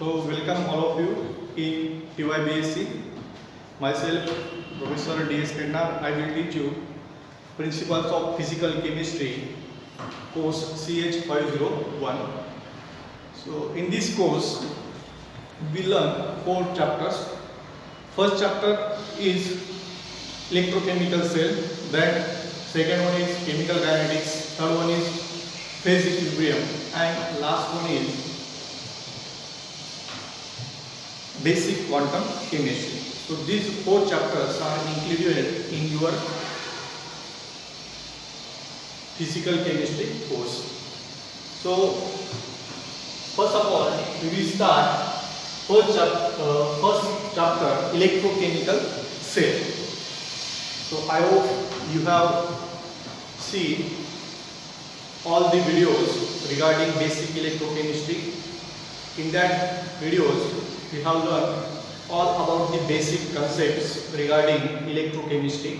So welcome all of you in TYBSc. Myself, Professor D.S. Kednar, I will teach you Principles of Physical Chemistry, course CH501. So in this course, we learn 4 chapters. First chapter is electrochemical cell, then second one is chemical kinetics, third one is phase equilibrium, and last one is basic quantum chemistry. So these 4 chapters are included in your physical chemistry course. So first of all, we will start first chapter electrochemical cell. So I hope you have seen all the videos regarding basic electrochemistry. In that videos we have learned all about the basic concepts regarding electrochemistry.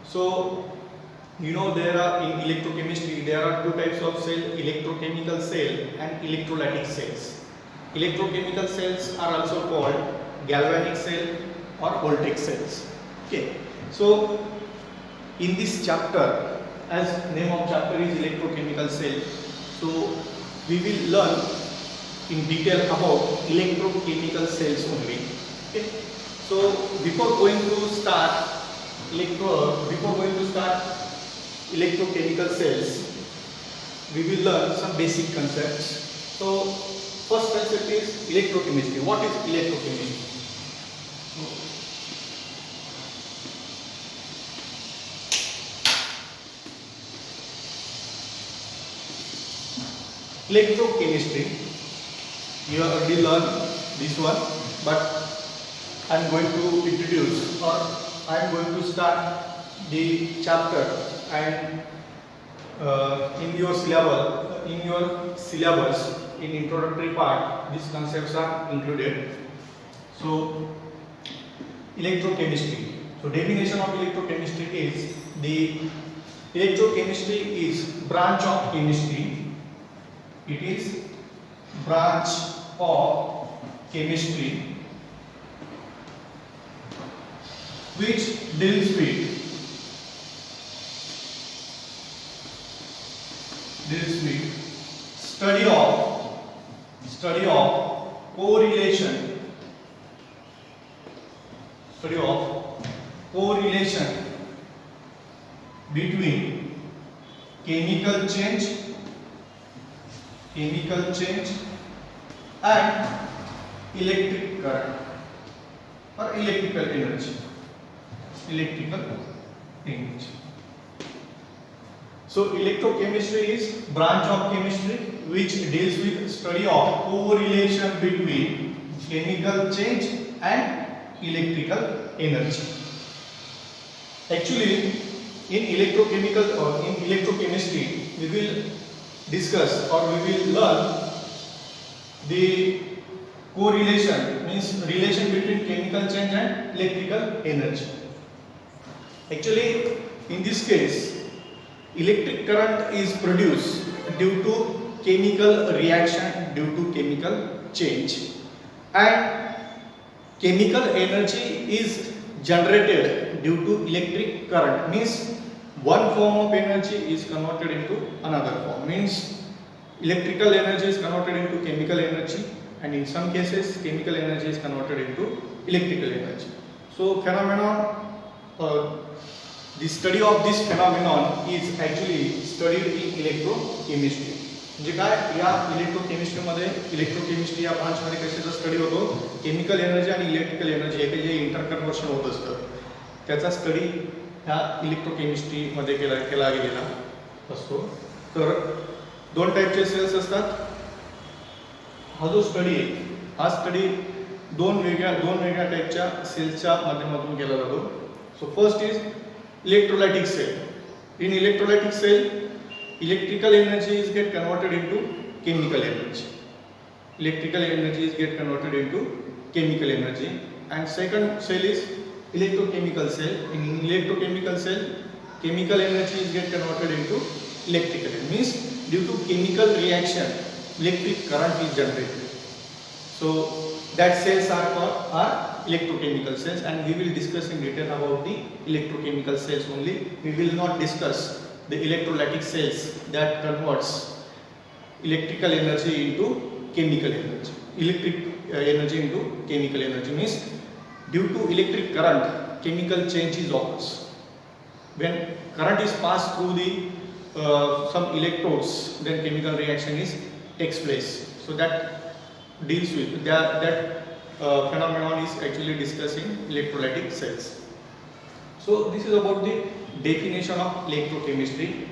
So you know there are in electrochemistry there are 2 types of cell, electrochemical cell and electrolytic cells. Electrochemical cells are also called galvanic cell or voltaic cells. Okay. So in this chapter, as name of chapter is electrochemical cell, so we will learn in detail about electrochemical cells only. Okay. So before going to start electrochemical cells, we will learn some basic concepts. So first concept is electrochemistry. What is electrochemistry? Electrochemistry, you have already learned this one, but I am going to introduce or I am going to start the chapter, and in your syllabus in introductory part these concepts are included. So electrochemistry. So definition of electrochemistry is electrochemistry is branch of chemistry. It is branch of chemistry which deals with study of correlation between chemical change and electric current or electrical energy. So electrochemistry is branch of chemistry which deals with study of correlation between chemical change and electrical energy. Actually, in electrochemistry, we will discuss or we will learn the correlation, means relation between chemical change and electrical energy. Actually, in this case, electric current is produced due to chemical reaction, due to chemical change, and chemical energy is generated due to electric current, means one form of energy is converted into another form, means electrical energy is converted into chemical energy, and in some cases chemical energy is converted into electrical energy. So the study of this phenomenon is actually studied in electrochemistry. म्हणजे काय या electrochemistry या branch मध्ये कशाचा study होतो, chemical energy आणि electrical energy हे जे इंटरकन्वर्शन होत असतं त्याचा स्टडी ह्या इलेक्ट्रोकेमिस्ट्री मध्ये केला गेलेला असतो. तर 2 टाइपचे सेल्स असतात. हा जो स्टडी आहे हा स्टडी दोन वेगळ्या टाइपच्या सेल्सच्या माध्यमातून केला जातो. So first is electrolytic cell. In electrolytic cell, electrical energy is get converted into chemical energy. And second cell is electrochemical cell. In electrochemical cell, chemical energy is get converted into electrical energy. Means due to chemical reaction, electric current is generated. So that cells are electrochemical cells, and we will discuss in detail about the electrochemical cells only. We will not discuss the electrolytic cells that converts electrical energy into chemical energy. Electric energy into chemical energy means due to electric current, chemical changes occurs. When current is passed through the some electrodes, then chemical reaction takes place. So that deals with that phenomenon is actually discussing electrolytic cells. So this is about the definition of electrochemistry.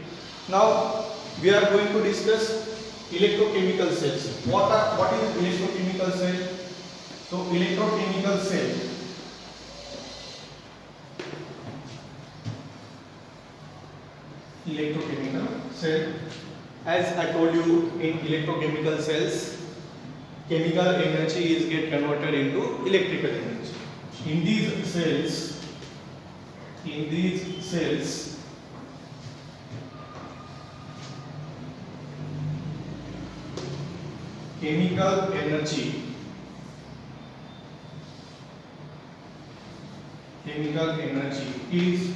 Now we are going to discuss electrochemical cells. What is electrochemical cell? So electrochemical cell as I told you, in electrochemical cells chemical energy is get converted into electrical energy. In these cells chemical energy is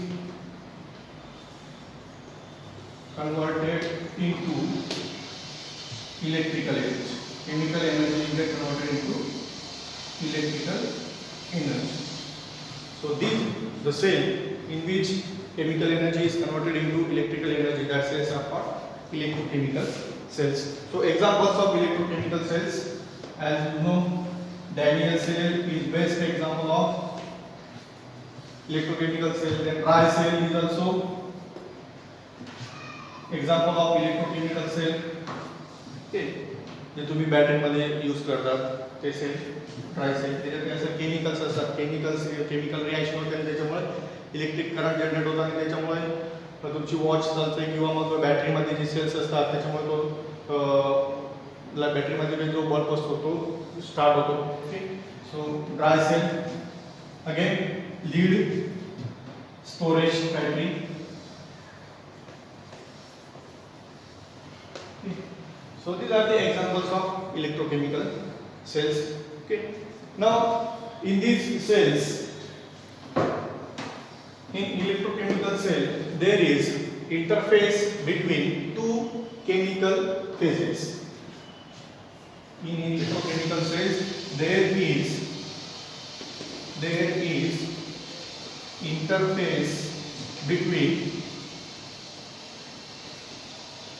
converted into electrical energy. Chemical energy is get converted into electrical energy. So the cell in which chemical energy is converted into electrical energy, that cells are called electrochemical cells. So examples of electrochemical cells, as you know, Daniell cell is best example of electrochemical cell. Then Dry cell is also example of electrochemical cell. Okay, जे तुम्ही battery मध्ये use करतात ते cell, dry cell, त्याच्यात काय असं chemicals असतात, chemical reaction होते आणि त्याच्यामुळे इलेक्ट्रिक करंट जनरेट होतो आणि त्याच्यामुळे तुमची वॉच चालते किंवा मग बॅटरीमध्ये जे सेल्स असतात त्याच्यामुळे तो बॅटरीमध्ये जो बल्ब असतो तो स्टार्ट होतो. Okay, so dry cell again lead storage battery. So these are the examples of electrochemical cells. Okay. Now in these cells, in electrochemical cell, there is interface between two chemical phases. In electrochemical cells, there is interface between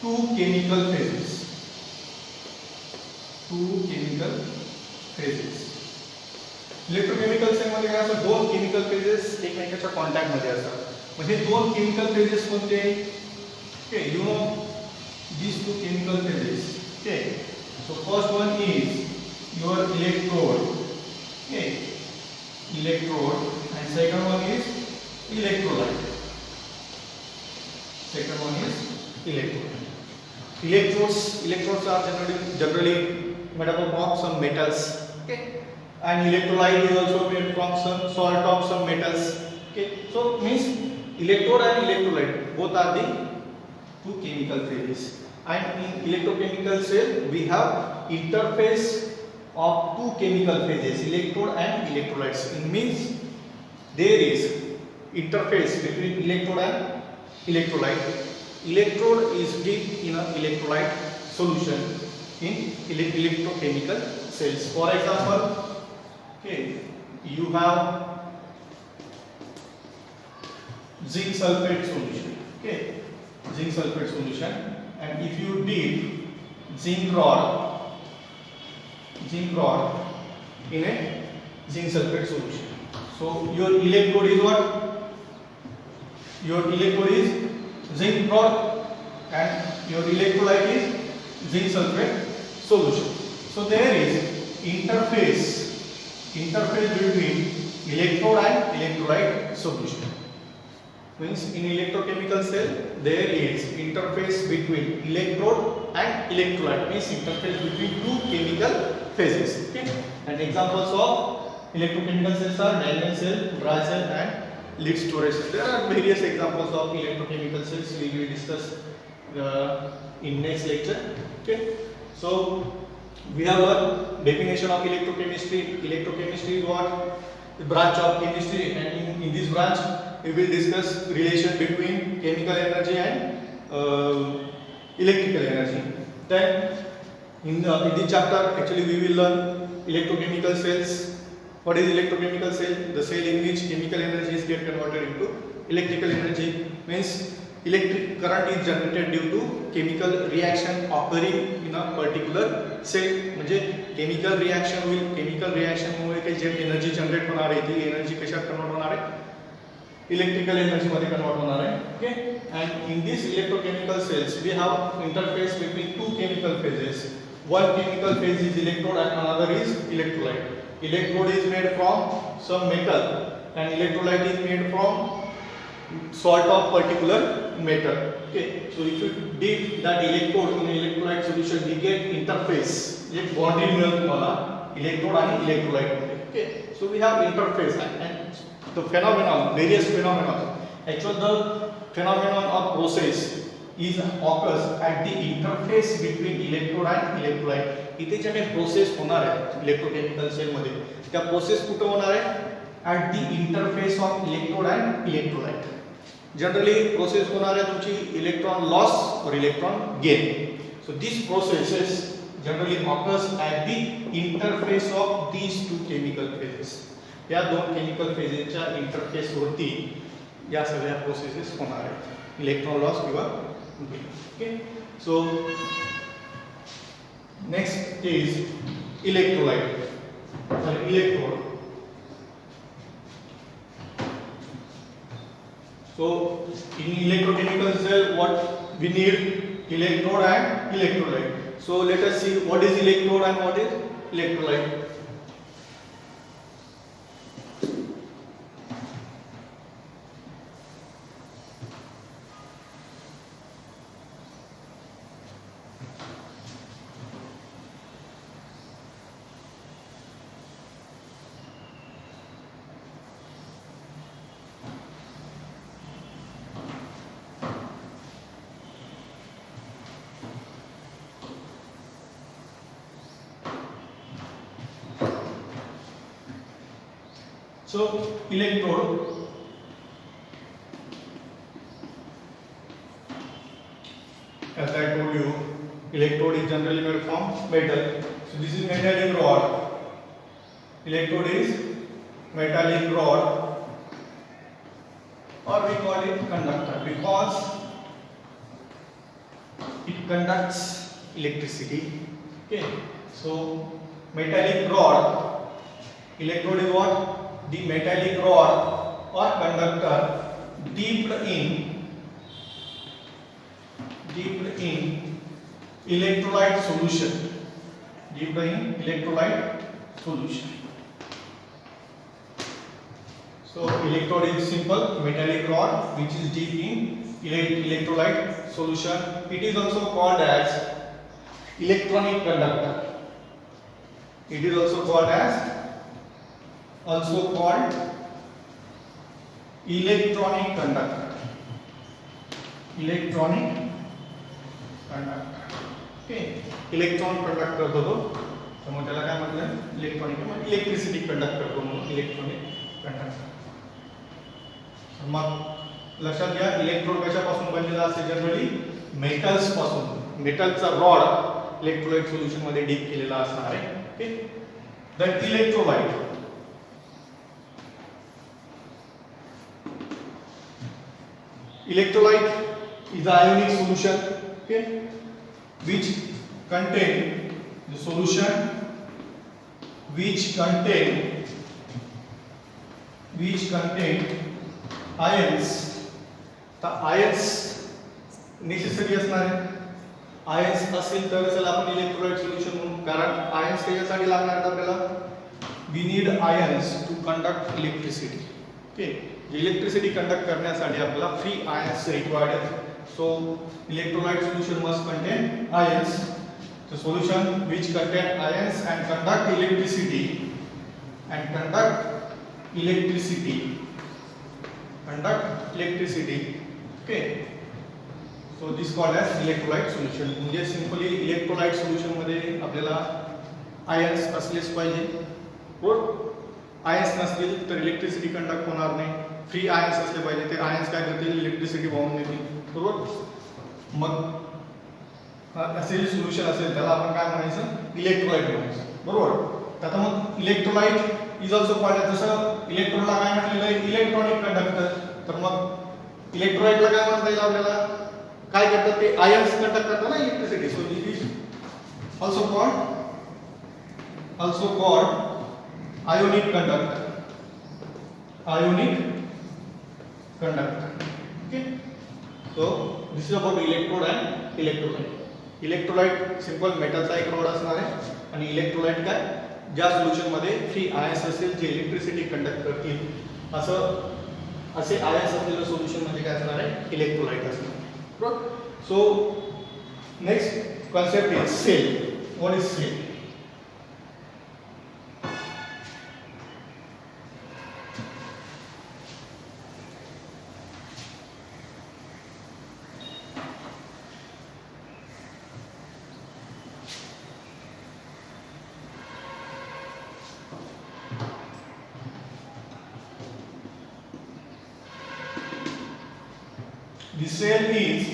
two chemical phases. Electrochemical cell मध्ये काय असतं, दोन chemical phases एकमेकांच्या contact मध्ये असतात. म्हणजे दोन chemical phases कोणते? Okay, you know these two chemical phases. Okay, so first one is your electrode. Okay, electrode, and second one is electrolyte. Second one is electrolyte. Electrodes are generally made up of some metals. Okay, and electrolyte is also made from some salt of some metals. Okay, so means electrode and electrolyte both are the two chemical phases. And in electrochemical cell we have interface of two chemical phases, electrode and electrolytes. It means there is interface between electrode and electrolyte. Electrode is dipped in an electrolyte solution in electrochemical cells. For example, okay, you have zinc sulfate solution. Okay, zinc sulfate solution, and if you dip zinc rod in a zinc sulfate solution, so your electrode is what? Your electrode is zinc rod and your electrolyte is zinc sulfate solution. So there is interface between electrode and electrolyte solution. Means in electrochemical cell there is interface between electrode and electrolyte, means interface between two chemical phases. Okay, and examples of electrochemical cells are Daniell cell, dry cell, and lead storage cell. There are various examples of electrochemical cells we will discuss in next lecture. Okay, so we have learned definition of electrochemistry. Electrochemistry is what? The branch of chemistry, and in this branch we will discuss relation between chemical energy and electrical energy. Then in this chapter actually we will learn electrochemical cells. What is electrochemical cell? The cell in which chemical energy is get converted into electrical energy. Means electric current is generated due to chemical reaction occurring in a particular cell. म्हणजे chemical reaction होईल, chemical reaction मुळे काही जे energy generate होणार आहे ती energy कशात convert होणार आहे? Electrical energy मध्ये कन्वर्ट होणार आहे. Okay. And in these electrochemical cells we have interface between two chemical phases. One chemical phase is electrode and another is electrolyte. Electrode is made from some metal and electrolyte is made from salt of particular metal. Okay, so if you dip that electrode in electrolyte solution, we get interface. एक bonding मिळेल तुम्हाला electrode आणि electrolyte मध्ये. Okay, so we have interface and the phenomenon, various phenomena. Actually, the phenomenon of process is occurs at the interface between electrode and electrolyte. इथे जे काही process होणार आहे electrochemical cell मध्ये, त्या प्रोसेस कुठे होणार आहे? at the interface of electrode and electrolyte. Generally process होणार आहे तुमची electron loss or electron gain. So these processes generally occurs at the interface of these two chemical phases. या दोन chemical phases च्या interface वरती या सगळ्या processes होणार आहेत. Electron loss किंवा gain. Okay. So next is electrolyte. Electrode. So in electrochemical cell what we need? Electrode and electrolyte. So let us see what is electrode and what is electrolyte. So electrode, as I told you, electrode is generally made from metal. So this is metallic rod. Electrode is metallic rod, or we call it conductor because it conducts electricity. Okay. So metallic rod. Electrode is what? The metallic rod or conductor dipped in electrolyte solution. Dipped in electrolyte solution. So electrode is simple metallic rod which is dipped in electrolyte solution. It is also called as electronic conductor. It is also called electronic conductor. Electronic conductor. Okay. Electron conductor होतो. तर मग त्याला काय म्हटलं? Electronic म्हणजे electricity conductor होतो म्हणून electronic conductor. मग लक्षात घ्या इलेक्ट्रोड कशापासून बनलेला असते? जनरली मेटल्स पासून. मेटलचा रॉड इलेक्ट्रोलाइट सोल्युशन मध्ये डीप केलेला असणार आहे. Okay. then electrolyte. Electrolyte is an ionic solution, okay, which contain the solution which contain ions. The ions necessary असणार आहे. आयन्स असेल तरच त्याला आपण इलेक्ट्रोलाइट सोल्युशन म्हणून, कारण आयन्स कशासाठी लागणार आहेत आपल्याला? We need ions to conduct electricity. Okay. Electricity conduct करण्यासाठी आपल्याला फ्री आयन्स रिक्वायर्ड आहेत. So electrolyte solution must contain ions. The solution which contain ions and conduct electricity. Okay. So this called as electrolyte solution. म्हणजे simply electrolyte solution मध्ये आपल्याला ions असलेच पाहिजे. बरोबर. Ions नसतील तर इलेक्ट्रिसिटी कंडक्ट होणार नाही. फ्री आयन्स असले पाहिजे. ते आयन्स काय करतील, इलेक्ट्रिसिटी वाहून नेतील. बरोबर. मग असे सोल्युशन असेल त्याला आपण काय म्हणायचं, इलेक्ट्रोलाइट म्हणायचं. बरोबर. तर आता मग इलेक्ट्रोलाइट इज ऑल्सो कॉल्ड, जसं इलेक्ट्रोनला काय म्हटलेलं आहे, इलेक्ट्रॉनिक कंडक्टर. तर मग इलेक्ट्रोलाइटला काय म्हणता येईल आपल्याला, काय करतात ते आयन्स कंडक्ट करतात ना electricity. So this is also called ionic conductor. Ionic conductor. Okay. So this is about electrode and electrolyte. Electrolyte simple मेटलचा एक रॉड असणार आहे आणि इलेक्ट्रोलाइट काय, ज्या सोल्युशन मध्ये फ्री आयन्स असेल जे इलेक्ट्रिसिटी कंडक्ट करतील, असे आयन्स असलेल्या सोल्युशन मध्ये काय असणार आहे, इलेक्ट्रोलाइट असणार. बरोबर. So next concept is cell. What is cell? The cell is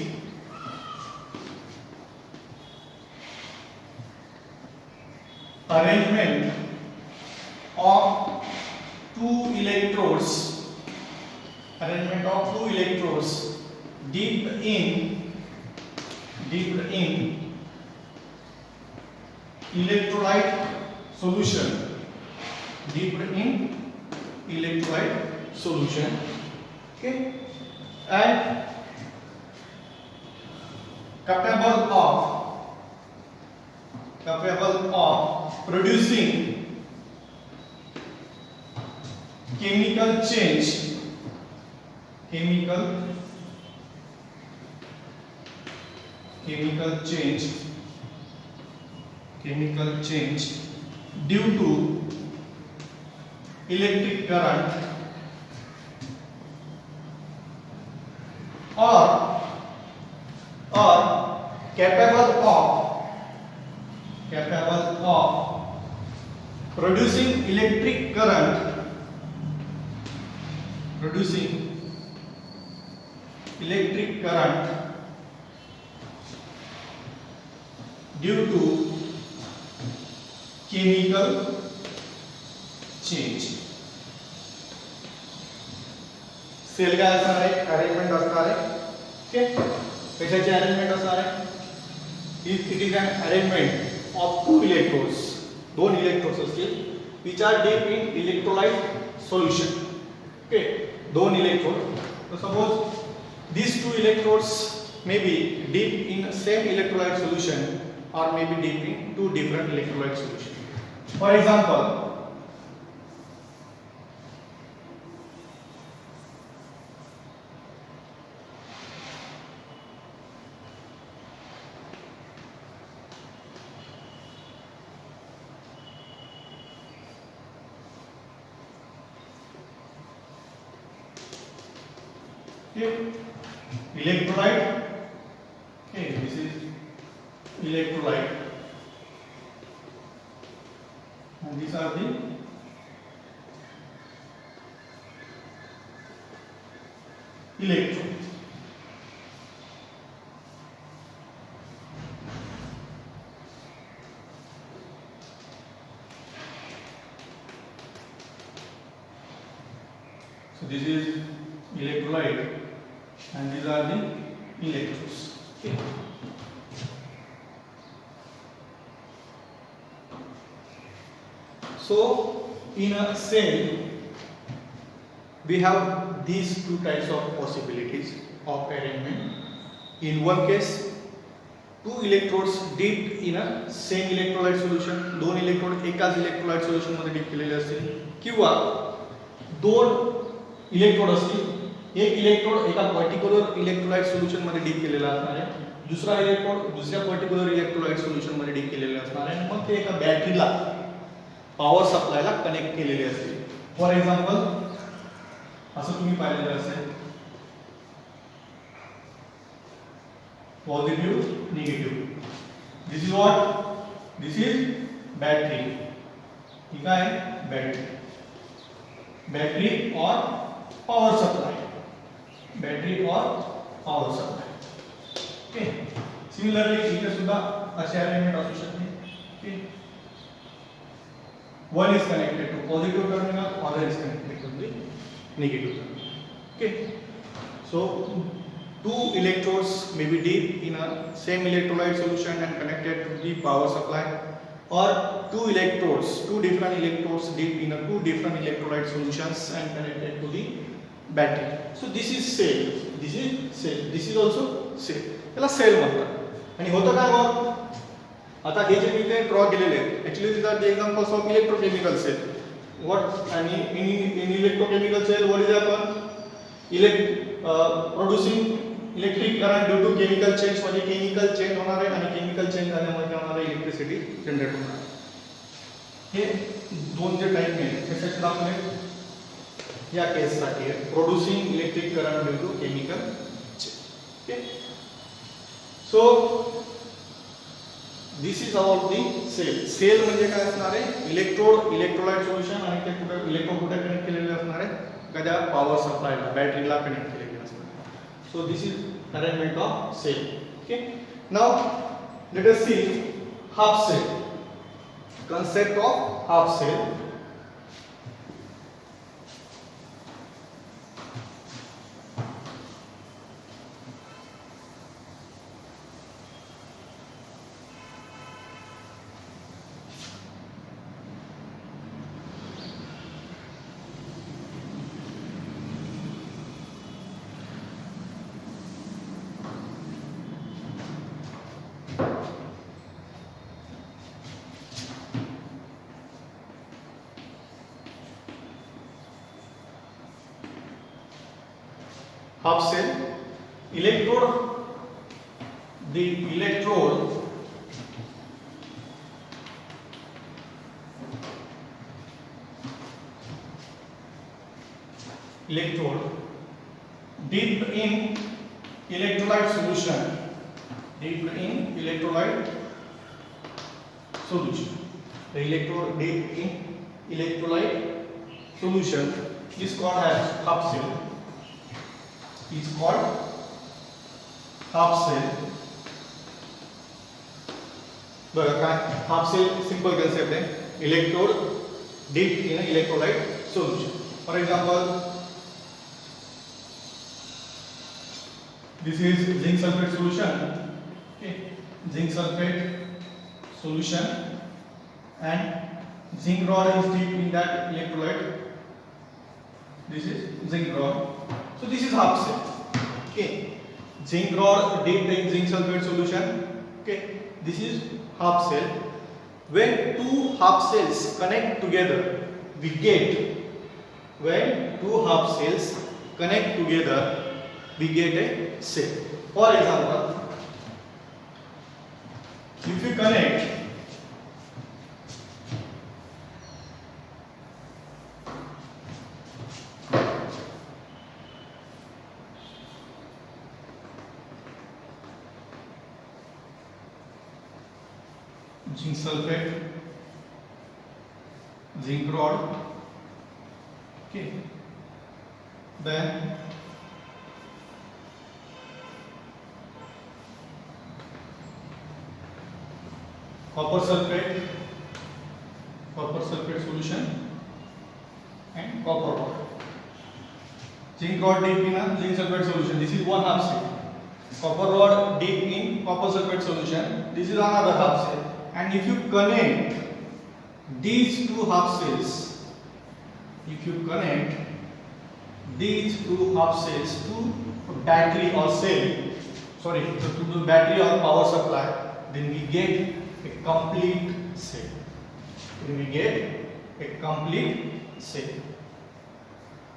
arrangement of two electrodes deep in electrolyte solution. Okay. And capable of producing chemical change due to electric current or capable of producing electric current due to chemical change. Cell काय असणार आहे, arrangement असणार आहे. Okay. कशाची arrangement असणार आहे, it is an arrangement of two electrodes. दोन electrodes असतील which are deep in electrolyte solution. Okay, दोन electrode. So suppose these two electrodes may be deep in same electrolyte solution or may be deep in two different electrolyte solution. For example, okay, electrolyte. Okay, this is electrolyte and these are the electrodes. So this is electrolyte and these are the electrodes. Okay. So in a cell we have these two types of possibilities of arrangement. In one case, two electrodes dipped in a same electrolyte solution. दोन electrode एकाच electrolyte solution मध्ये dip केलेले असतील किंवा दोन electrode असतील, एक electrode एका पर्टिक्युलर इलेक्ट्रोलाइट सोल्युशन मध्ये डीप केलेला असणार आहे, दुसरा इलेक्ट्रोड दुसऱ्या पर्टिक्युलर इलेक्ट्रोलाइट सोल्युशन मध्ये डीप केलेला असणार आहे आणि मग ते एका बॅटरीला पॉवर सप्लायला कनेक्ट केलेले असतील. फॉर एक्झाम्पल असं तुम्ही पाहिलेलं असेल, positive negative. This is what, this is battery, ही काय बॅटरी, बॅटरी और पॉवर सप्लाय, बॅटरी और पॉवर सप्लाय. ओके. सिमिलरली इथे सुद्धा असे अरेंजमेंट असू शकते. Okay. one is connected to positive terminal, other is connected to the negative terminal. Okay. So two electrodes may be deep in a same electrolyte solution and connected to the power supply, or two different electrodes deep in a two different electrolyte solutions and connected to the battery. So this is cell, this is also cell. याला cell म्हणतात. आणि होतं काय मग, आता हे जे मी ते draw केलेले आहेत actually these are the examples of electrochemical cell. What आणि in electrochemical cell what is happen, producing electric current due to chemical change, म्हणजे केमिकल चेंज होणार आहे आणि केमिकल चेंज झाल्यामुळे होणार आहे इलेक्ट्रिसिटी जनरेट होणार आहे. हे दोन जे टाइप आहेत त्यासाठी दाखवले या केस साठी producing electric current due to chemical change. Okay. So this is about the cell. Cell म्हणजे काय असणार आहे, इलेक्ट्रोलाइट सोल्युशन आणि ते कुठे इलेक्ट्रोड कुठे कनेक्ट केलेले असणार आहे, एखाद्या पॉवर सप्लायला बॅटरीला कनेक्ट केलेले असणार. So this is arrangement of cell. Okay. Now let us see half cell. concept of half cell. Half cell electrode, the electrode dipped in electrolyte solution, the electrode dipped in electrolyte solution is called as half cell. Is called half cell. बघा काय half cell simple concept आहे. Electrode dip in electrolyte solution. For example this is zinc sulphate solution. Okay. Zinc sulphate solution and zinc rod is deep in that electrolyte. This is zinc rod. So this is half cell. Okay. Zinc rod dipped in zinc sulfate solution. Okay. This is half cell. When two half cells connect together, we get a cell. For example, if you connect zinc sulfate, zinc rod, okay, then copper sulfate solution and copper rod. Zinc rod deep in a zinc sulfate solution. This is one half cell. Copper rod deep in copper sulfate solution. This is another half cell. And if you connect these two half cells to battery or to the battery or power supply, then we get a complete cell.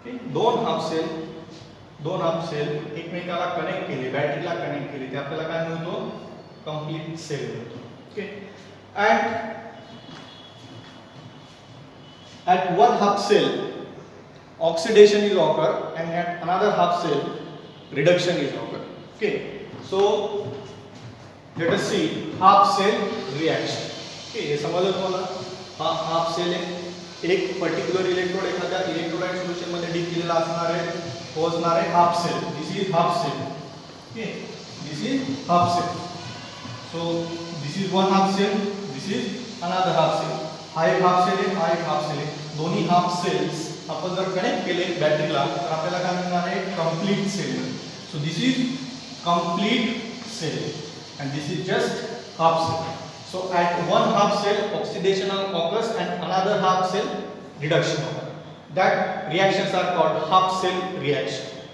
Okay. दोन half cell एकमेकाला connect केले, बॅटरीला connect केले, ते आपल्याला काय मिळतो, complete cell मिळतो. Okay. At one half cell oxidation is occur and at another half cell reduction is occur. Okay. So let us see half cell reaction. हे समजलं तुम्हाला? हा हाफ सेल आहे. एक पर्टिक्युलर इलेक्ट्रोड एखाद्या इलेक्ट्रोलाइट सोल्युशन मध्ये dip केलेला असणार आहे, तो असणार आहे half cell. This is half cell. Okay, this is half cell. So this is one half cell, this is another half cell. हा एक हाफ सेल आहे, हा एक हाफ सेल आहे. दोन्ही हाफ सेल्स आपण जर कनेक्ट केले बॅटरीला तर आपल्याला काय मिळणार आहे? Complete cell. So this is complete cell and this is just half cell. So at one half cell oxidation occurs and another half cell reduction occurs. That reactions are called half cell reaction.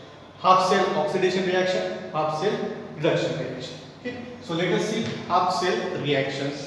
Half cell oxidation reaction, half cell reduction reaction. Okay, so let us see half cell reactions.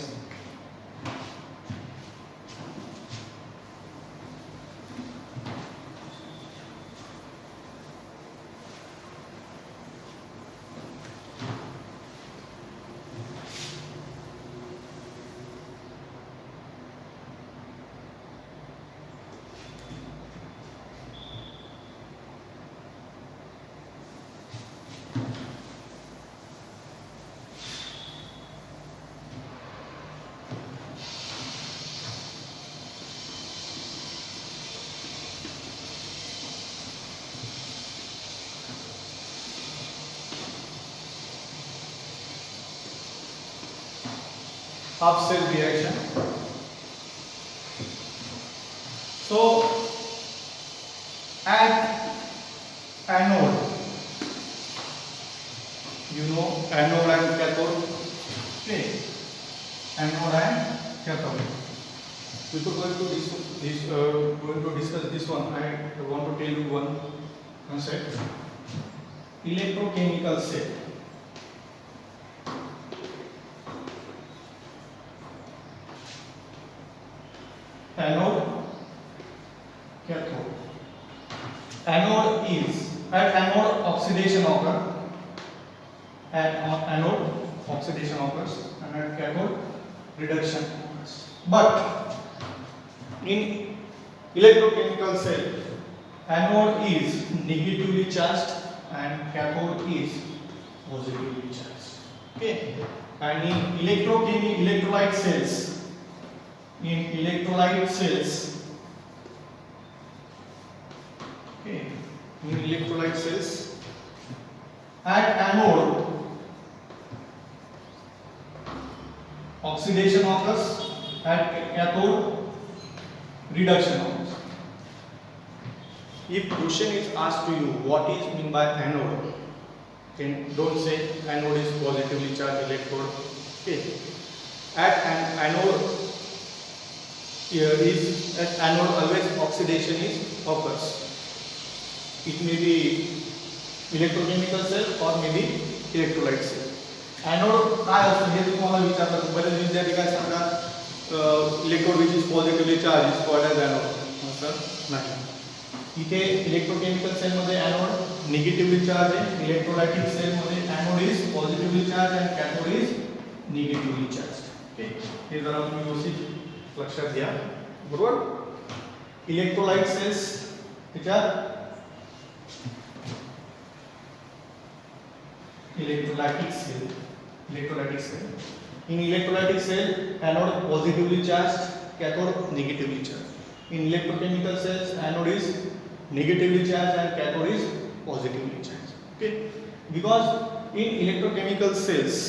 Half cell reaction. So at anode, you know anode and cathode. Okay, anode and cathode. Before going to discuss this one, I want to tell you one concept. Electrochemical cell. Anode, cathode. Anode is at anode oxidation occurs. At anode oxidation occurs and at cathode reduction occurs. But in electrochemical cell, anode is negatively charged and cathode is positively charged. Okay, and in electrolyte cells. In electrolyte cells, okay, in electrolyte cells, at anode oxidation occurs, at cathode reduction occurs. If question is asked to you what is meant by anode, then don't say anode is positively charged electrode. Okay, at an anode is at anode always oxidation is occurs. It may be electrochemical cell or maybe electrolyte cell. Anode काय असतं हे तुम्हाला विचारलं. बरेच विद्यार्थी काय सांगतात electrode which is positively charge is called as anode. असं नाही. इथे इलेक्ट्रोकेमिकल सेल मध्ये एनोड निगेटिव्हली चार्ज आहे. इलेक्ट्रोलायटिक सेल मध्ये एनोड इज पॉझिटिव्हली चार्ज आणि cathode is negatively charge. Okay, हे जरा तुम्ही व्यवस्थित लक्षात घ्या. बरोबर. इलेक्ट्रोलाइट सेल्स त्याच्यात electrolytic cell. In electrolytic cell, anode positively charged, cathode negatively charged. In electrochemical cells, anode is negatively charged and cathode is positively charged. Okay, because in electrochemical cells,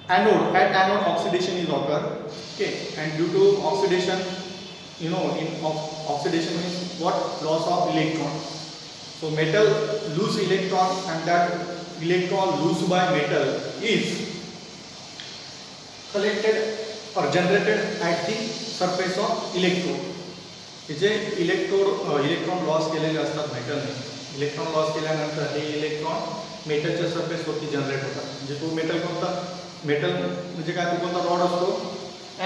at anode oxidation is occur. Okay, and due to oxidation, you know, in oxidation means what? Loss of electron. So metal lose electron and that electron lost by metal is collected or generated at the surface of electrode. J electron loss केलेले असतात मेटलने, electron loss केल्यानंतर हे electron मेटलच्या surface वरती generate होतात. म्हणजे तो metal कोणता? Metal म्हणजे काय? तो कोणता रॉड असतो?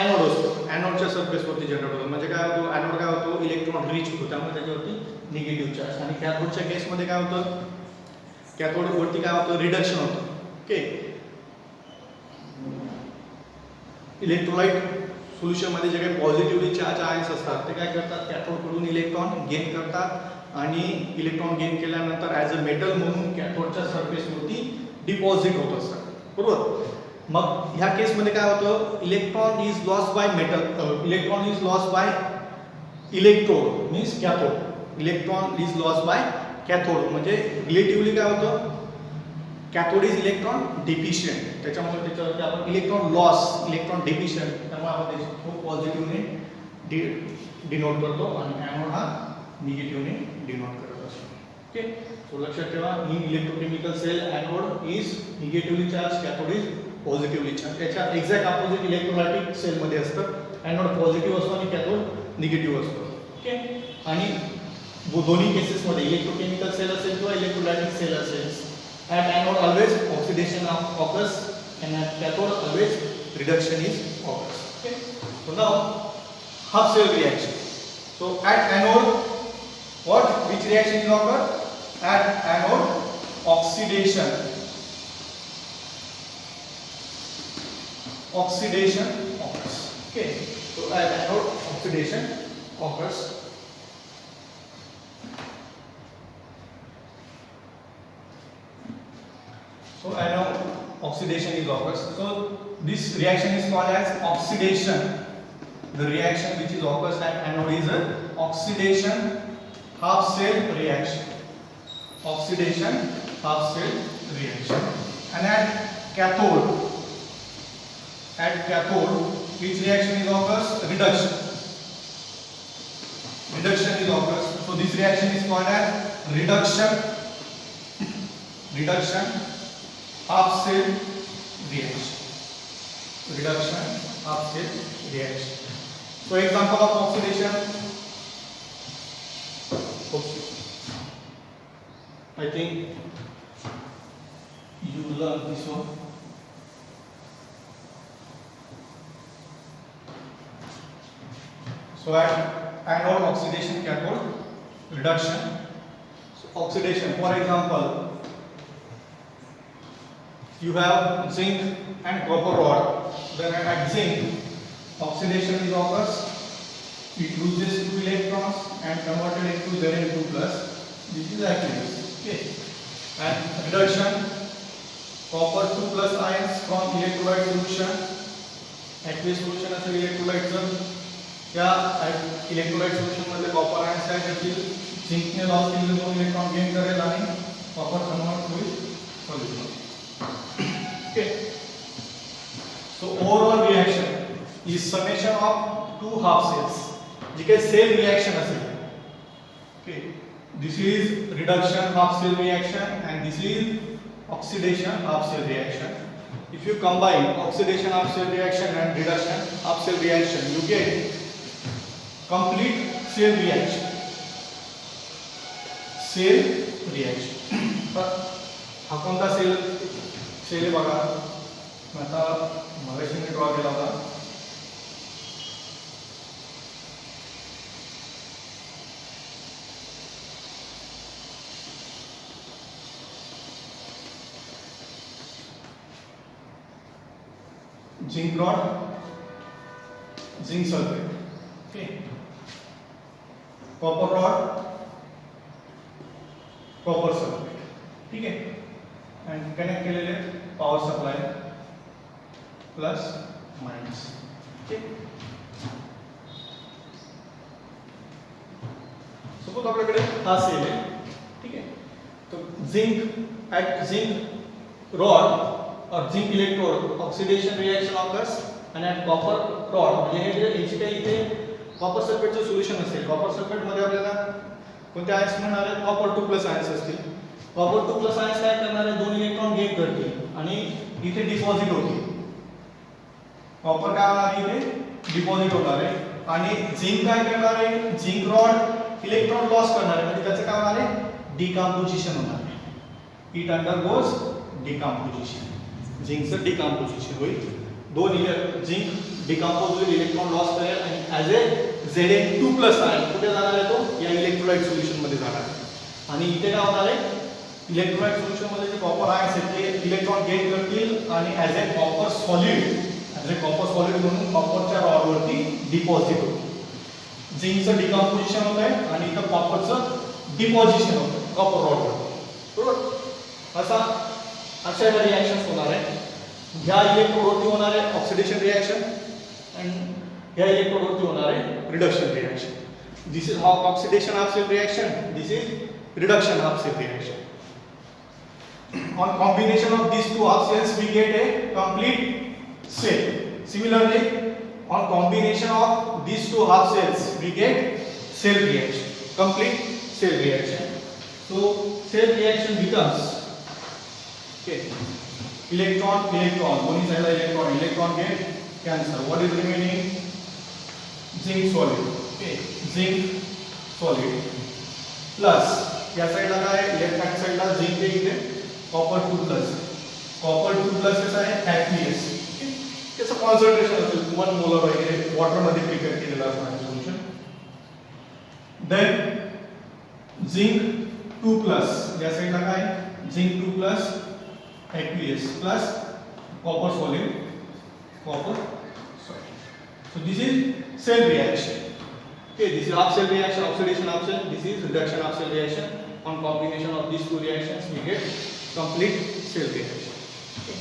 एनोड असतो. एनोडच्या सरफेस वरती जनरेट होतो. म्हणजे काय होतो? एनोड काय होतो? इलेक्ट्रॉन रिच होतो, त्यामुळे त्याच्यावरती निगेटिव्ह चार्ज. आणि कॅथोडच्या केसमध्ये काय होतं? कॅथोड वरती काय होतं? रिडक्शन होतं. ओके, इलेक्ट्रोलाइट सोल्युशन मध्ये जे काही पॉझिटिव्हली चार्ज आयन्स असतात ते काय करतात? कॅथोड कडून इलेक्ट्रॉन गेन करतात आणि इलेक्ट्रॉन गेन केल्यानंतर ॲज अ मेटल म्हणून कॅथोडच्या सरफेस वरती डिपॉझिट होत असतात. बरोबर. मग ह्या केसमध्ये काय होतं, electron is lost by metal, electron is lost by electrode means cathode, electron is lost by cathode म्हणजे रिलेटिव्हली काय होतं, कॅथोड इज इलेक्ट्रॉन डिफिशियंट, त्याच्यामुळे त्याच्यावरती आपण इलेक्ट्रॉन लॉस, इलेक्ट्रॉन डिफिशियंट, त्यामुळे आपण त्याची पॉझिटिव्हने डिनोट करतो आणि एनोड हा निगेटिव्हने डिनोट करत असतो. ओके, सो लक्षात ठेवा, in electrochemical cell anode is negatively charge, cathode is positively charge. त्याच्या एक्झॅक्ट अपोजिट इलेक्ट्रोलायटिक सेल मध्ये असतं, एनोड पॉझिटिव्ह असतो आणि कॅथोड निगेटिव्ह असतो. ओके, आणि दोन्ही केसेस मध्ये इलेक्ट्रोकेमिकल सेल असेल किंवा इलेक्ट्रोलायटिक सेल असेल, at anode always oxidation occurs and at cathode always reduction is occurs. Okay, so now half cell reaction. So at anode which reaction is occur? At anode oxidation occurs. Okay, so at anode oxidation occurs. So anode oxidation is occurs. So this reaction is called as oxidation. The reaction which is occurs at anode is an oxidation half cell reaction. Oxidation half cell reaction. And at cathode which reaction is occurs? Reduction. Reduction is occurs. So this reaction is called as reduction half cell reaction. Reduction half cell reaction. So example of oxidation. Okay. I think you learned this one. So at anode oxidation, cathode reduction. So oxidation, for example, you have zinc and copper rod. Then at zinc oxidation is occurs, it loses 2 electrons and converted into Zn2 plus. This is aqueous. Okay, and reduction, copper 2 plus ions from electrolyte solution. Aqueous solution असेल electrolyte या electrolyte solution मध्ये copper ions काय करतील, zinc ने loss केलेले 2 electron gain करेल आणि copper convert होईल solution. Okay, so overall reaction is summation of two half cells. जी काही cell reaction असेल. Okay, this is reduction half cell reaction and this is oxidation half cell reaction. If you combine oxidation half cell reaction and reduction half cell reaction, you get complete cell reaction. Cell reaction. हा कोणता cell cell बघा, आता मगाशी मी draw केला होता. Zinc rod, zinc sulphate. Okay, copper rod, copper sulphate. ठीक आहे, and connect केलेले पॉवर सप्लाय प्लस माइनस. ठीक, सपोज आपल्याकडे हा सेल आहे. ठीक आहे, तो झिंक ॲट झिंक रॉड और zinc electrode oxidation reaction occurs आणि ॲट कॉपर रॉड म्हणजे हे जे काही इथे कॉपर सल्फेटचं सोल्युशन असेल, कॉपर सल्फेट मध्ये आपल्याला कोणते आयन्स मिळणार आहेत, कॉपर 2 प्लस आयन्स असतील. कॉपर 2 प्लस आयन्स काय करणार आहे, 2 इलेक्ट्रॉन गेन करतील आणि इथे डिपॉझिट होतील. कॉपर काय होणार आहे, इथे डिपॉझिट होणार आहे आणि झिंक काय करणार आहे, झिंक रॉड इलेक्ट्रॉन लॉस करणार आहे म्हणजे त्याचं काय होणार आहे, डिकम्पोजिशन होणार आहे. इट अंडरगोज डिकम्पोजिशन, झिंकचं डिकम्पोजिशन होईल. 2 झिंक डिकम्पोज होईल, इलेक्ट्रॉन लॉस करेल आणि ॲज ए Zn2 प्लस आयन कुठे जाणार आहे, तो या इलेक्ट्रोलाइट सोल्युशन मध्ये जाणार आहे. आणि इथे काय होणार आहे, इलेक्ट्रोलाइट सोल्युशन मध्ये जे कॉपर आयन्स आहेत ते इलेक्ट्रॉन गेन करतील आणि ॲज ए कॉपर सॉलिड म्हणून कॉपरच्या रॉड वरती डिपॉझिट होईल. झिंकचं डिकम्पोजिशन होत आहे आणि इथं कॉपरचं डिपॉझिशन होत आहे कॉपर रॉड वर. बरोबर, अशा रिएक्शन्स होणार आहे. ह्या इलेक्ट्रोडवरती होणारे ऑक्सिडेशन रिएक्शन आणि ह्या इलेक्ट्रोडवरती होणारे reduction reaction. This is oxidation half cell reaction, this is reduction half cell reaction. On combination of these two half cells we get a complete cell. Similarly, on combination of these two half cells we get cell reaction, complete cell reaction. So cell reaction becomes, okay, electron electron, one is electron, electron get cancel. What is remaining? Zinc solid, okay, zinc solid plus या साइडला काय, left hand साइडला zinc आहे इथे, copper 2 plus. Copper 2 plus कसं आहे, aqueous. त्याचं concentration असेल 1 मोलर वगैरे वॉटर मध्ये प्रिपेअर केलेलं असणार सोल्युशन. देन झिंक 2 प्लस, या साइडला काय, zinc 2 plus aqueous plus copper solid, copper solid. So this is cell reaction. Okay, this is half cell reaction, oxidation half cell. This is reduction half cell reaction. On combination of these two reactions, we get complete cell reaction. Okay.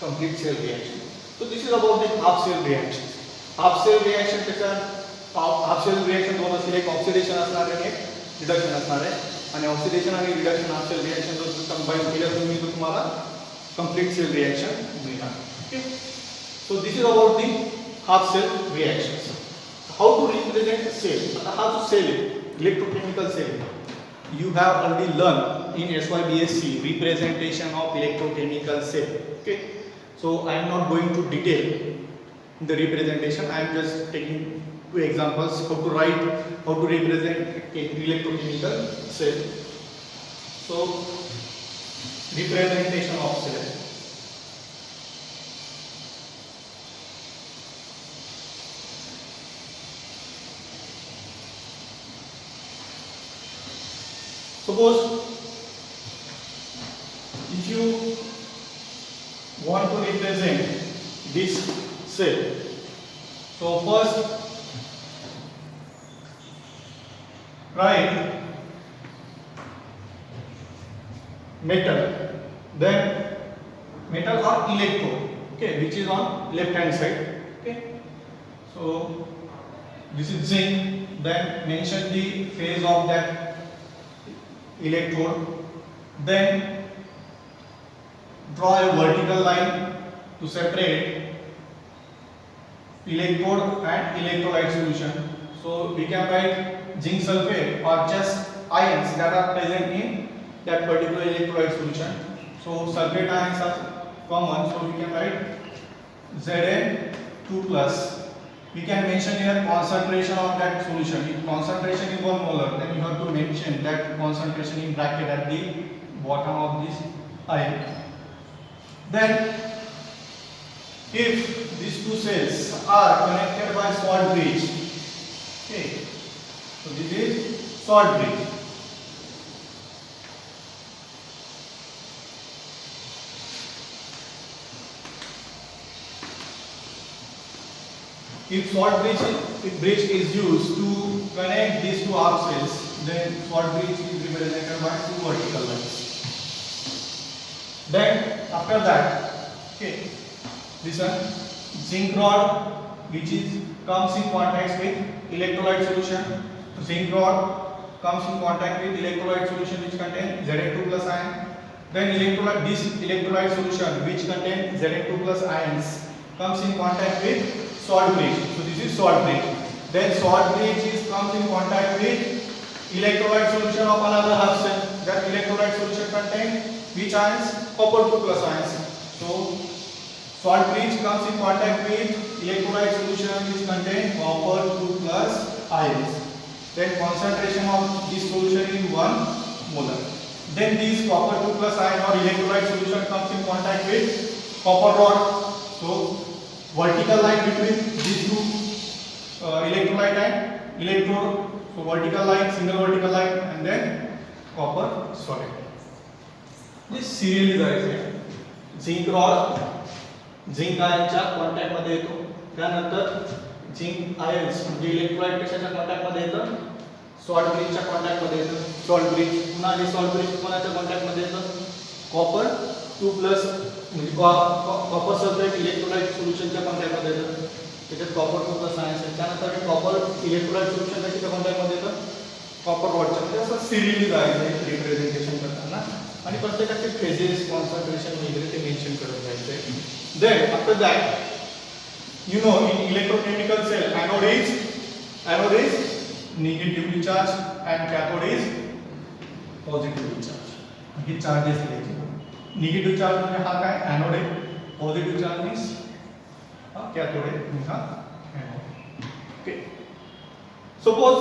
Complete cell reaction. So this is about the half cell reaction. Half cell reaction त्याचा half cell reaction दोन असतील, एक oxidation असणार आहे आणि एक reduction असणार आहे. आणि ऑक्सिडेशन आणि रिडक्शन हाफ सेल रिएक्शन जर कंबाईन केलं तुम्ही तर तुम्हाला कंप्लीट सेल रिएक्शन मिळणार. Okay, so this is about the half cell reactions. How to represent cell? How to cell it? Electrochemical cell. You have already learned in SYBSc representation of electrochemical cell. Okay, so I am not going to detail the representation. I am just taking two examples how to write, how to represent electrochemical cell. So representation of cell. Suppose if you want to represent this cell, so first write metal, then metal or electrode, okay, which is on left hand side. Okay, so this is zinc, then mention the phase of that electrode, then draw a vertical line to separate electrode and electrolyte solution. So we can write zinc sulfate or just ions that are present in that particular electrolyte solution. So sulfate ions are common, so we can write Zn2 plus. We can mention here concentration of that solution. If concentration is 1 molar, then you have to mention that concentration in bracket at the bottom of this ion. Then if these two cells are connected by salt bridge, okay, so this is salt bridge. If salt bridge is used to connect these two half cells, then salt bridge is represented by two vertical lines. Then after that, okay, this one zinc rod, which is comes in contact with electrolyte solution. Zinc rod comes in contact with electrolyte solution which contains Zn2 plus ion. Then this electrolyte solution which contains Zn2 plus ions comes in contact with salt bridge. So this is salt bridge. Then salt bridge comes in contact with electrolyte solution of another half cell. That electrolyte solution contains which ions? Copper 2 plus ions. So salt bridge comes in contact with electrolyte solution which contains copper 2 plus ions. Then concentration of this solution is 1 molar. Then this copper 2 plus ion or electrolyte solution comes in contact with copper rod. So vertical line between these two electrolyte and electrode. So vertical line, single vertical line, and then copper solid. This serially जायचे. Zinc rod, zinc ion च्या contact मध्ये येतो. त्यानंतर zinc ions म्हणजे electrolyte कशाच्या contact मध्ये येतं? Salt ब्रिजच्या contact मध्ये येतं. सॉल्ट ब्रिज पुन्हा हे सॉल्ट ब्रिज कोणाच्या कॉन्टॅक्ट मध्ये येतं? कॉपर 2 प्लस म्हणजे कॉपर सल्फेट इलेक्ट्रोलाइट सोल्युशनच्या कॉन्टॅक्टमध्ये येतं, त्याच्यात कॉपर 2 प्लस आयन्स आहे. त्यानंतर हे कॉपर इलेक्ट्रोलाइट सोल्युशन त्याच्या कॉन्टॅक्टमध्ये येतं कॉपर रॉडच्या, म्हणजे असं सिरियली जायचं रिप्रेझेंटेशन करताना आणि प्रत्येकाचे फेजेस कॉन्सन्ट्रेशन वगैरे ते मेन्शन करत जायचं. Then after that you know in electrochemical cell anode is negatively charged and cathode is positively charged. हे चार्जेस लिहायचे. निगेटिव्ह चार्ज म्हणजे हा काय एनोड आहे, पॉझिटिव्ह चार्ज मीन्स हा कॅथोड आहे, हा anode. Okay. Suppose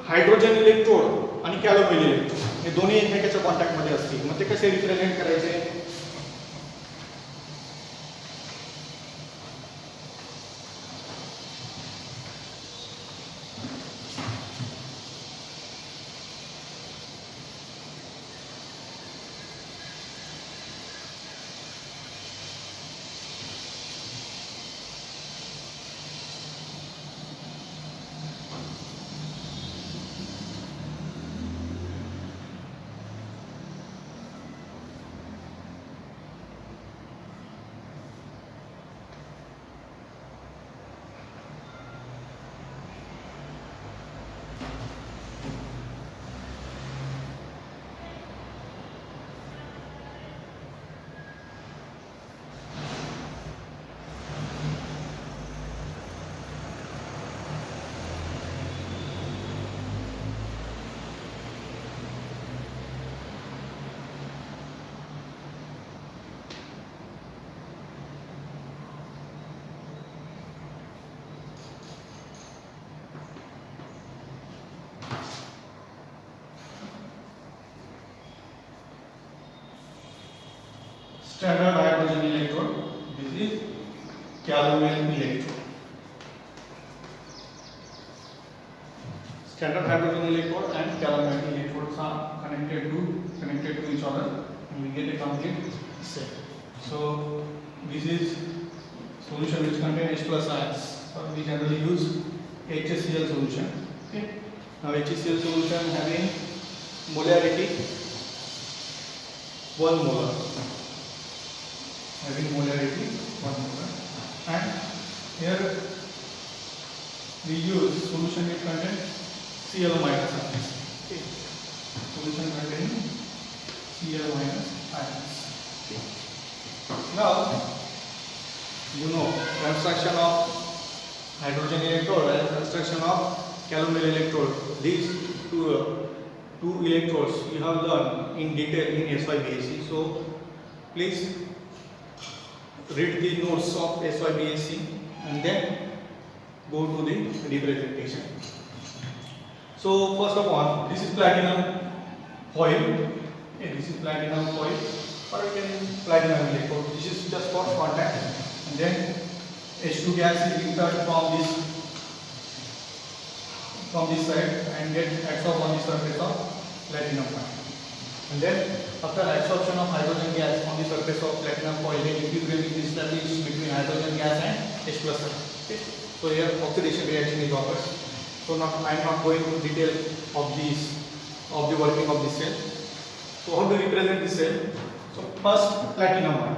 hydrogen electrode आणि कॅलोमेल इलेक्ट्रोड हे दोन्ही एकमेकांच्या कॉन्टॅक्ट मध्ये असतील, मग ते कसे रिप्रेझेंट करायचे? Standard hydrogen electrode, this is Calomel electrode. Standard hydrogen electrode and Calomel electrodes are connected to each other, and we get a complete set. So this is solution which contain H plus ions. We generally use HCl solution. Okay. Now HCl solution having molarity 1 molar. Having molarity 1 molar, and here we use solution which contains Cl minus ions. Okay. Solution containing Cl minus ions. Okay. Now you know construction of hydrogen electrode and construction of calomel electrode. These two electrodes you have learned in detail in SYBAC. So please read the notes of SYBAC and then go to the representation. So first of all, this is platinum foil. Okay, this is platinum foil, or platinum electrode. This is just for contact, and then H2 gas is inserted from this side and get absorbed on the surface of platinum foil. And then after absorption of hydrogen gas on the surface of platinum foil, an equilibrium is established between hydrogen gas and H plus ion. Okay. So here oxidation reaction is occurs. So now I am not going into detail of the working of this cell. So how to represent this cell? So first platinum ion.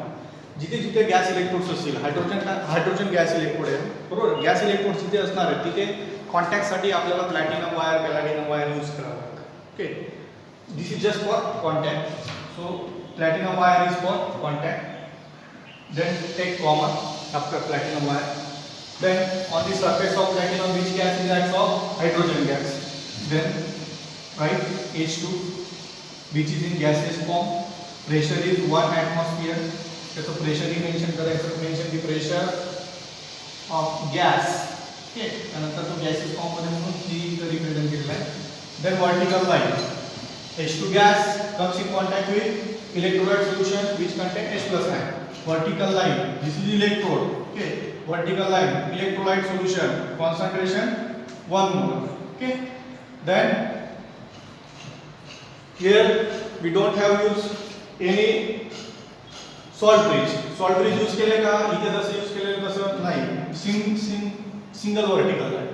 जिथे जिथे gas electrodes असतील, hydrogen gas electrode आहे बरोबर. Gas electrode जिथे असणार आहे तिथे कॉन्टॅक्टसाठी आपल्याला प्लॅटिनम वायर पॅलाडिनम वायर यूज करावं लागतं. Okay. This is just for contact. So platinum wire is for contact. Then take common after platinum wire. Then on the surface of platinum, which gas is absorbed? Hydrogen gas. Then write H2, which is in gaseous form. Pressure is 1 atmosphere. So pressure is mention करायचं. Mention the pressure of gas. Okay. त्यानंतर तो gaseous form मध्ये म्हणून G represent केलेला आहे. Then vertical line. H2 gas comes in contact with electrolyte solution which contain H plus ion. Vertical line, this is electrode. Okay. Vertical line, electrolyte solution, concentration 1 mole. Okay. Then here we don't have used any salt bridge. Salt bridge use केले का? इथे जसं use केलेलं तसं नाही. Single vertical line.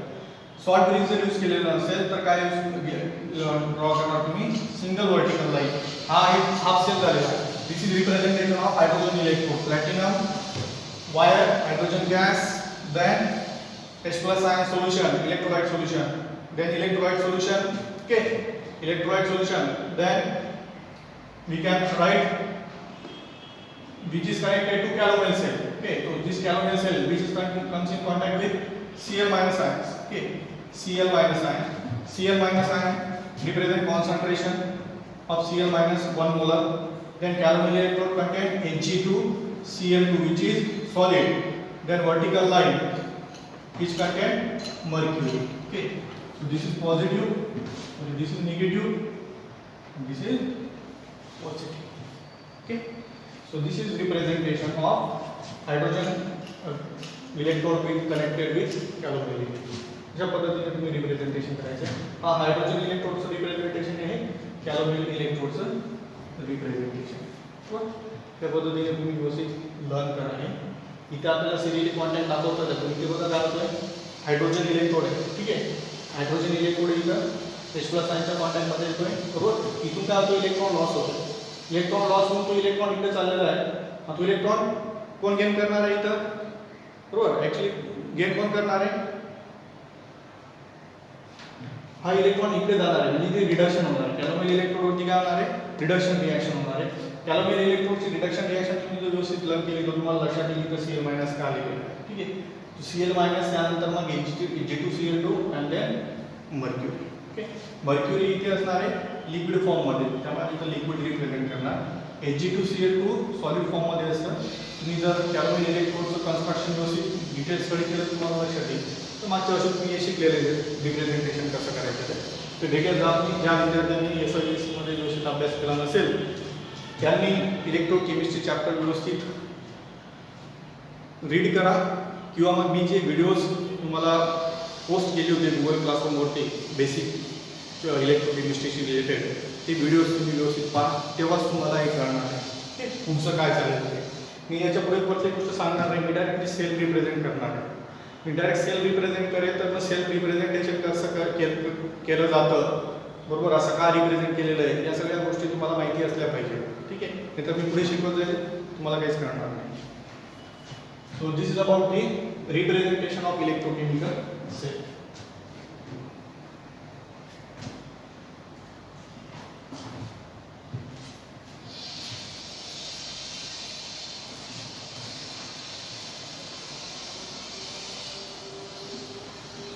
Salt bridge जर use केलेला नसेल तर काय ड्रॉ करणार तुम्ही? Single vertical line. हा एक हाफ सेल झालेला आहे. This is electrode, platinum, wire, hydrogen gas, then H plus ion solution, electrolyte solution, then electrolyte solution, okay, electrolyte solution, then we can write which is connected to calomel cell, okay, so this calomel cell which is comes in contact with Cl minus ions, okay, Cl minus ion represent concentration of Cl minus 1 molar, then calomel electrode contain Hg2Cl2 which is solid, then vertical line which contain mercury, okay, so this is positive, this is negative, and this is positive, okay, so this is representation of hydrogen electrode connected with calomel electrode. अशा पद्धतीने तुम्ही representation करायचं. हा hydrogen इलेक्ट्रोडचं representation आहे, calomel इलेक्ट्रोडचं representation. त्या पद्धतीने तुम्ही व्यवस्थित लर्न करा. आहे इथे आपल्याला सिरियली कॉन्टॅक्ट दाखवतात. तुम्ही ते बघा दाखवतोय हायड्रोजन इलेक्ट्रोड आहे, ठीक आहे. हायड्रोजन इलेक्ट्रोड इथं H प्लस आयनच्या कॉन्टॅक्टमध्ये येतोय, बरोबर. इथून काय होतो, इलेक्ट्रॉन लॉस होतो. इलेक्ट्रॉन लॉस होऊन तो इलेक्ट्रॉन इकडे चाललेला आहे. हा तो इलेक्ट्रॉन कोण गेन करणार आहे इथं, बरोबर. ऍक्च्युली गेन कोण करणार आहे, हा इलेक्ट्रॉन इकडे जाणार आहे, म्हणजे ते रिडक्शन होणार आहे. कॅलोमेल इलेक्ट्रोड वरती काय होणार आहे, रिडक्शन रिएक्शन होणार आहे. कॅलोमेल इलेक्ट्रोडची रिडक्शन रिएक्शन तुम्ही जर व्यवस्थित लर्न केली तर तुम्हाला लक्षात येईल की Cl मायनस का लिहिलेलं आहे, ठीक आहे. Cl मायनस त्यानंतर मग Hg2Cl2 and then mercury, okay. Mercury इथे असणार आहे लिक्विड फॉर्म मध्ये, त्यामुळे इथं लिक्विड रिप्रेझेंट करणार. Hg2Cl2 सॉलिड फॉर्म मध्ये असतं. तुम्ही जर कॅलोमेल इलेक्ट्रोडचं कन्स्ट्रक्शन व्यवस्थित डिटेल स्टडी केलं तुम्हाला लक्षात येईल. तर मागच्या वर्षी तुम्ही हे शिकलेले रिप्रेझेंटेशन कसं करायचं ते डिटेल्स आपण ज्या विद्यार्थ्यांनी SIS मध्ये व्यवस्थित अभ्यास केला नसेल त्यांनी इलेक्ट्रोकेमिस्ट्री चॅप्टर व्यवस्थित रीड करा, किंवा मग मी जे व्हिडिओज तुम्हाला पोस्ट केले होते गुगल क्लासरूमवरती बेसिक इलेक्ट्रोकेमिस्ट्रीशी रिलेटेड, ते व्हिडिओज तुम्ही व्यवस्थित पहा, तेव्हाच तुम्हाला हे कळणार आहे पुढचं काय चालेल आहे. मी याच्या पुढे प्रत्येक गोष्ट सांगणार नाही, मी डायरेक्टली सेल रिप्रेझेंट करणार आहे. मी डायरेक्ट सेल रिप्रेझेंट करेल तर मग सेल्फ रिप्रेझेंटेशन कसं केलं जातं, बरोबर, असं का रिप्रेझेंट केलेलं आहे, या सगळ्या गोष्टी तुम्हाला माहिती असल्या पाहिजे, ठीक आहे. नाही तर मी पुढे शिकवत जाईल तुम्हाला काहीच कळणार नाही. So this is about the representation of electrochemical cell.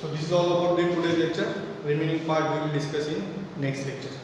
So this is all about the today's lecture. Remaining part we will discuss in next lecture.